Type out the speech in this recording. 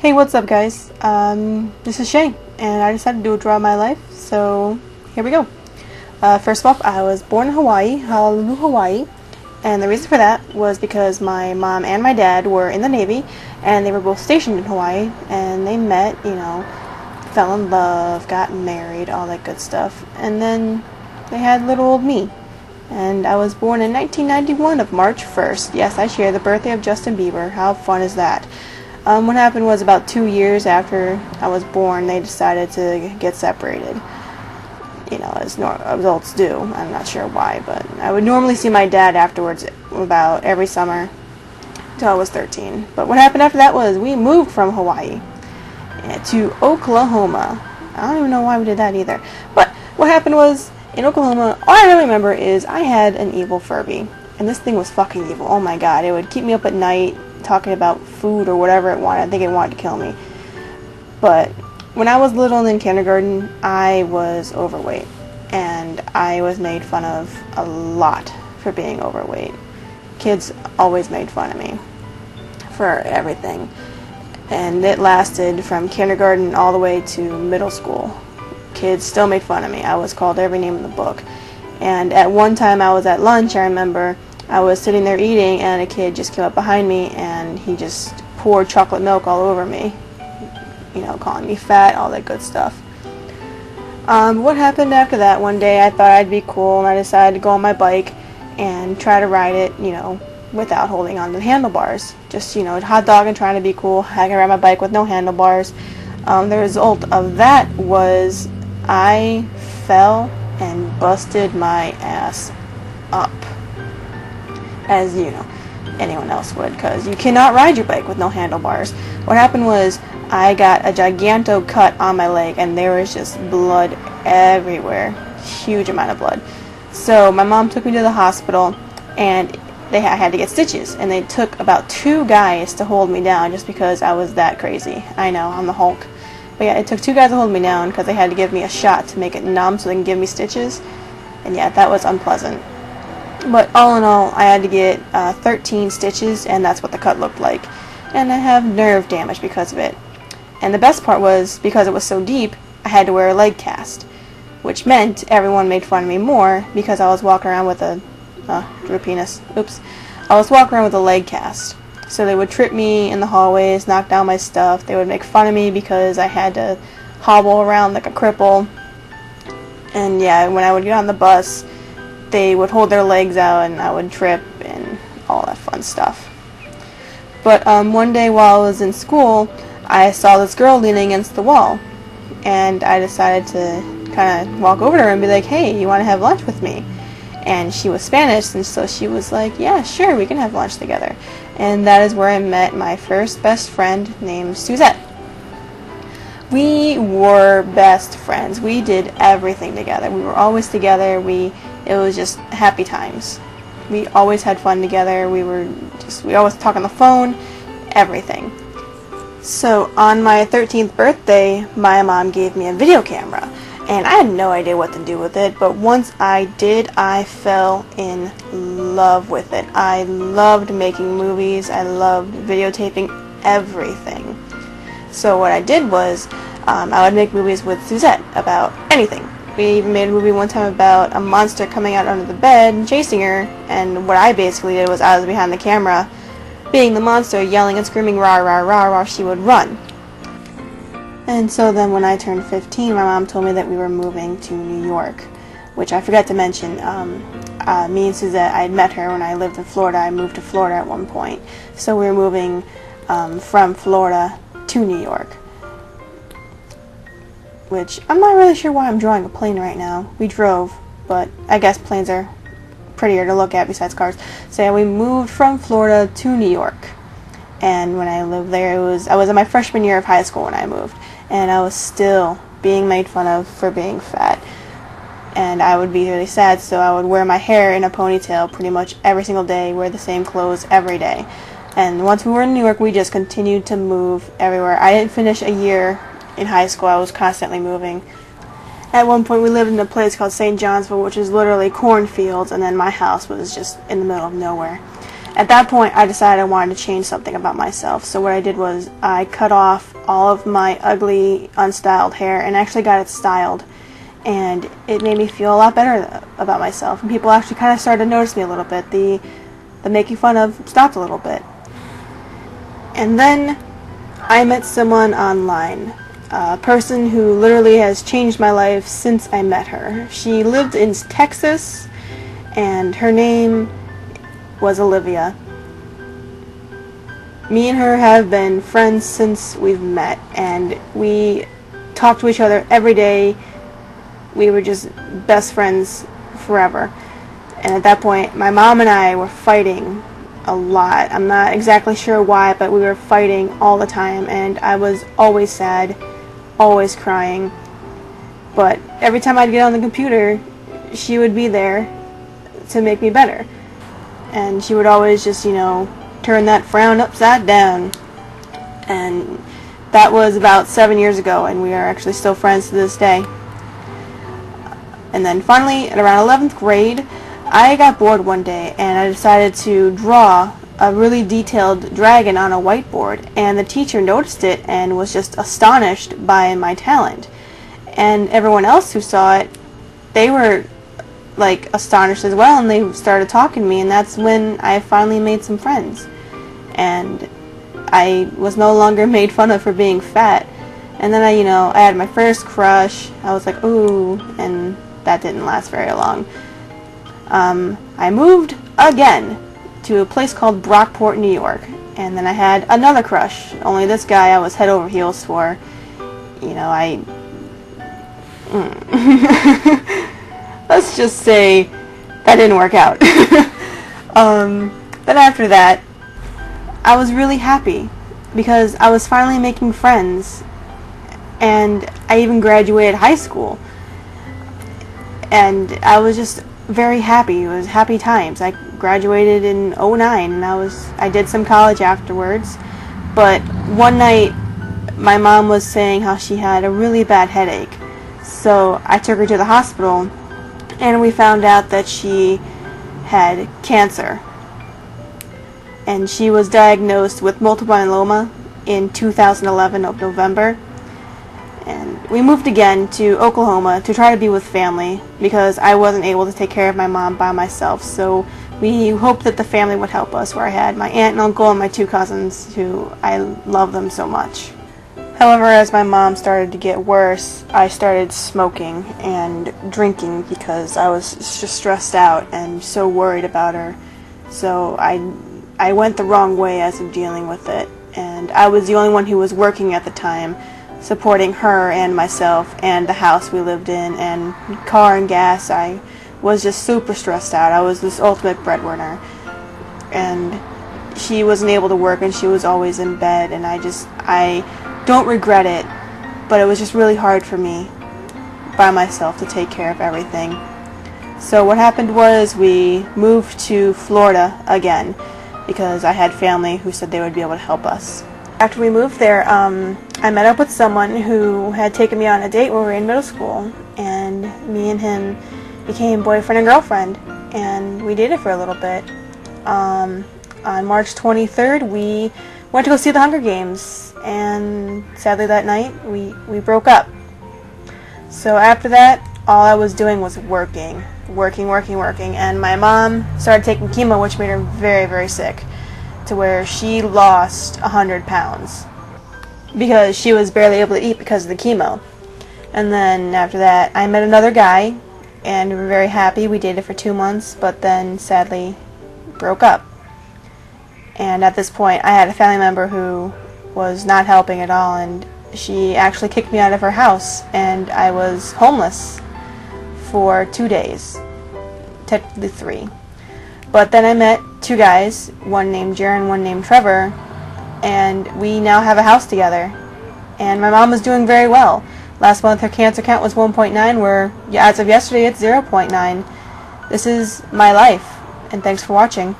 Hey, what's up, guys? This is Shay, and I decided to do a draw of my life, so here we go. First off, I was born in Hawaii, Honolulu, Hawaii, and the reason for that was because my mom and my dad were in the Navy, and they were both stationed in Hawaii, and they met, fell in love, got married, all that good stuff, and then they had little old me. And I was born in 1991 of March 1st. Yes, I share the birthday of Justin Bieber. How fun is that? What happened was about 2 years after I was born, they decided to get separated. As adults do. I'm not sure why, but I would normally see my dad afterwards about every summer until I was 13. But what happened after that was we moved from Hawaii to Oklahoma. I don't even know why we did that either. But what happened was, in Oklahoma, all I really remember is I had an evil Furby. And this thing was fucking evil. Oh my god. It would keep me up at night talking about food or whatever it wanted. I think it wanted to kill me. But when I was little and in kindergarten, I was overweight. And I was made fun of a lot for being overweight. Kids always made fun of me for everything. And it lasted from kindergarten all the way to middle school. Kids still made fun of me. I was called every name in the book. And at one time I was at lunch, I remember I was sitting there eating and a kid just came up behind me and he just poured chocolate milk all over me. Calling me fat, all that good stuff. What happened after that, one day I thought I'd be cool and I decided to go on my bike and try to ride it, without holding on to the handlebars. Just, hot dog and trying to be cool. I can ride my bike with no handlebars. The result of that was I fell and busted my ass up. As anyone else would, because you cannot ride your bike with no handlebars. What happened was I got a giganto cut on my leg and there was just blood everywhere. Huge amount of blood. So my mom took me to the hospital and I had to get stitches, and they took about 2 guys to hold me down just because I was that crazy. I know, I'm the Hulk. But yeah, it took 2 guys to hold me down because they had to give me a shot to make it numb so they can give me stitches. And yeah, that was unpleasant. But all in all, I had to get 13 stitches, and that's what the cut looked like. And I have nerve damage because of it. And the best part was, because it was so deep, I had to wear a leg cast. Which meant everyone made fun of me more because I was walking around with a... drew a penis. Oops. I was walking around with a leg cast. So they would trip me in the hallways, knock down my stuff. They would make fun of me because I had to hobble around like a cripple. And yeah, when I would get on the bus, they would hold their legs out and I would trip and all that fun stuff. But one day while I was in school, I saw this girl leaning against the wall. And I decided to kind of walk over to her and be like, hey, you want to have lunch with me? And she was Spanish, and so she was like, yeah, sure, we can have lunch together. And that is where I met my first best friend named Suzette. We were best friends. We did everything together. We were always together. It was just happy times. We always had fun together. We always talk on the phone, everything. So on my 13th birthday, my mom gave me a video camera. And I had no idea what to do with it, but once I did, I fell in love with it. I loved making movies. I loved videotaping everything. So what I did was, I would make movies with Suzette about anything. We even made a movie one time about a monster coming out under the bed and chasing her, and what I basically did was I was behind the camera, being the monster, yelling and screaming rah rah rah while she would run. And so then when I turned 15, my mom told me that we were moving to New York, which I forgot to mention. Me and Suzette, I had met her when I lived in Florida. I moved to Florida at one point. So we were moving from Florida to New York, which I'm not really sure why I'm drawing a plane right now. We drove, but I guess planes are prettier to look at besides cars. So yeah, we moved from Florida to New York. And when I lived there, I was in my freshman year of high school when I moved. And I was still being made fun of for being fat. And I would be really sad, so I would wear my hair in a ponytail pretty much every single day, wear the same clothes every day. And once we were in New York, we just continued to move everywhere. I didn't finish a year in high school. I was constantly moving. At one point, we lived in a place called St. Johnsville, which is literally cornfields, and then my house was just in the middle of nowhere. At that point, I decided I wanted to change something about myself. So what I did was I cut off all of my ugly, unstyled hair and actually got it styled. And it made me feel a lot better about myself. And people actually kind of started to notice me a little bit. The making fun of stopped a little bit. And then I met someone online. A person who literally has changed my life since I met her. She lived in Texas, and her name was Olivia. Me and her have been friends since we've met, and we talk to each other every day. We were just best friends forever. And at that point, my mom and I were fighting a lot. I'm not exactly sure why, but we were fighting all the time, and I was always sad, always crying. But every time I'd get on the computer, she would be there to make me better. And she would always just, turn that frown upside down. And that was about 7 years ago, and we are actually still friends to this day. And then finally, at around 11th grade, I got bored one day, and I decided to draw a really detailed dragon on a whiteboard, and the teacher noticed it and was just astonished by my talent. And everyone else who saw it, they were like astonished as well, and they started talking to me, and that's when I finally made some friends. And I was no longer made fun of for being fat. And then I had my first crush. I was like, ooh, and that didn't last very long. I moved again to a place called Brockport, New York, and then I had another crush. Only this guy I was head over heels for. Let's just say that didn't work out. But after that, I was really happy because I was finally making friends, and I even graduated high school, and I was just very happy. It was happy times. I graduated in '09, and I did some college afterwards. But one night, my mom was saying how she had a really bad headache, so I took her to the hospital, and we found out that she had cancer. And she was diagnosed with multiple myeloma in 2011 of November. And we moved again to Oklahoma to try to be with family because I wasn't able to take care of my mom by myself. So we hoped that the family would help us, where I had my aunt and uncle and my 2 cousins who I love them so much. However, as my mom started to get worse, I started smoking and drinking because I was just stressed out and so worried about her. So I went the wrong way as of dealing with it, and I was the only one who was working at the time, supporting her and myself and the house we lived in and car and gas. I was just super stressed out. I was this ultimate breadwinner, and she wasn't able to work, and she was always in bed, and I don't regret it, but it was just really hard for me by myself to take care of everything. So what happened was we moved to Florida again because I had family who said they would be able to help us. After we moved there, I met up with someone who had taken me on a date when we were in middle school, and me and him became boyfriend and girlfriend, and we dated for a little bit. On March 23rd, we went to go see the Hunger Games, and sadly that night we broke up. So after that, all I was doing was working, and my mom started taking chemo, which made her very, very sick, to where she lost 100 pounds because she was barely able to eat because of the chemo. And then after that, I met another guy, and we were very happy. We dated for 2 months, but then sadly broke up. And at this point, I had a family member who was not helping at all, and she actually kicked me out of her house, and I was homeless for 2 days, technically 3. But then I met 2 guys, one named Jaron, one named Trevor, and we now have a house together. And my mom is doing very well. Last month her cancer count was 1.9, where as of yesterday it's 0.9. This is my life, and thanks for watching.